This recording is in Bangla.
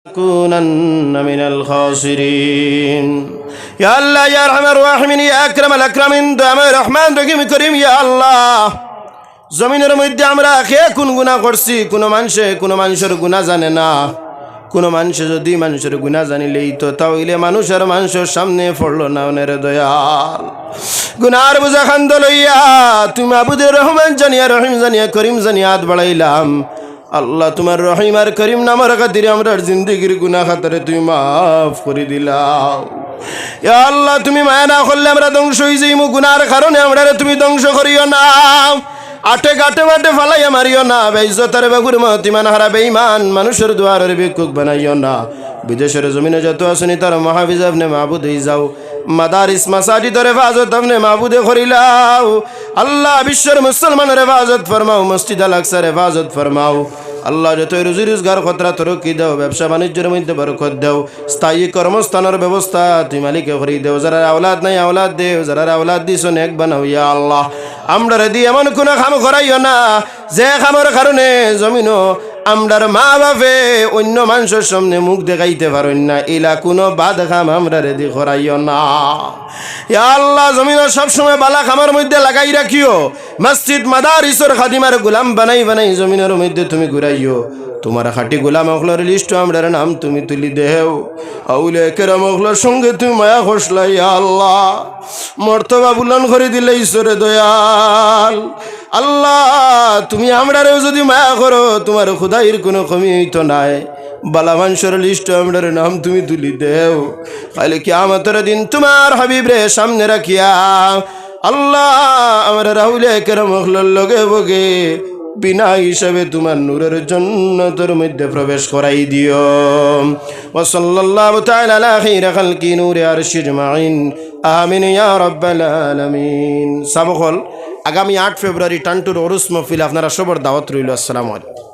لنكونن من الخاسرين يا الله يا ارحم الراحمين يا اكرم الاكرمين دائما رحمن رحيم كريم يا الله জমিনের মধ্যে আমরা খেয়ে কোন গুনাহ করছি কোন মানুষের গুনাহ জানে না কোন মানুষ যদি মানুষের গুনাহ জানিলেই তো তাহলে মানুষের সামনে পড়লো না ওনের দয়াল গুনার বোঝা খান্দ লইয়া তুমি মাবুদের রহমান জানিয়া রহিম জানিয়া করিম জানিয়া হাত বাড়াইলাম আল্লাহ তোমার রহিম আর করিম নামের খাতিরে আমরার জিন্দেগির গুনাহ খাতারে তুমি মাফ করে দিলাও ইয়া আল্লাহ তুমি মায়া না করলে আমরা ধ্বংস হয়ে যাইমু গুনার কারণে আমরা তুমি ধ্বংস করিও না আটে গাটে বাটে ফালাইয়া মারিও না বেইজ্জতের বাগুর মতিমান হারা বেঈমান মানুষের দুয়ারের ভিক্ষুক বানাইও না বিদেশের জমিনে যত আসনি তার মাহফিজ আপনি মাহবুদ হয়ে যাও মাদারিস মাসাজিদের হেফাজত আপনি মাহবুদে করিলাও আল্লাহ বিশ্বের মুসলমানের হেফাজত ফরমাও মসজিদ আল আকসার হেফাজত ফরমাও আল্লাহ যত রুজি রোজগার খতরা তরক্কি দাও ব্যবসা বাণিজ্যের মধ্যে বরকত দাও স্থায়ী কর্মস্থানের ব্যবস্থা তুমি মালিকে করি দেও যারা আওলাদ নাই আওলাদ দেও যারা আওলাদ দিছো নেক বানাও ইয়া আল্লাহ আমরা রেদি এমন কোন কাম করাইও না যে কামের কারণে জমিনও আমরার মা বাপে অন্য মানুষের সামনে মুখ দেখাইতে পারেন না এলা কোনো বাদ কাম আমরা রেদি করাইও না ইয়া আল্লাহ জমিনও সবসময় বালা কামের মধ্যে লাগাই রাখিও মসজিদ মাদারিসের খাদিমার গোলাম বানাই বানাই জমিনের মধ্যে তুমি ঘুরাইও তোমার খাটি গোলাম অখলার লিস্ট আমরার নাম তুমি তুলি দেও আউলিয়া কেরাম অখলার সঙ্গে তুমি মায়া খসলা ইয়া আল্লাহ মর্তবা বুলন করে দিলে ঈশ্বরে দয়াল আল্লাহ তুমি আমরারেও যদি মায়া করো তোমার খুদাইর কোনো কমি হইতো নাই বালা মানুষের লিস্ট আমরার নাম তুমি তুলি দেও তাহলে কি আমাদের দিন তোমার হাবিব রে সামনে রাখিয়া আল্লাহ আমার রাহুল কেরাম অখলার লগে বগে বিনা হিসাবে তোমার নূরের জান্নাতের মধ্যে প্রবেশ করাই দিও ওয়া সাল্লাল্লাহু তাআলা আলা খাইরি খালকি নূরে আরশি আজমাইন আমিন ইয়া রাব্বাল আলামিন সাবকল আগামী 8 ফেব্রুয়ারি টান্টুর ওরস মাহফিল আপনারা সবার দাওয়াত রইল আসসালামু আলাইকুম।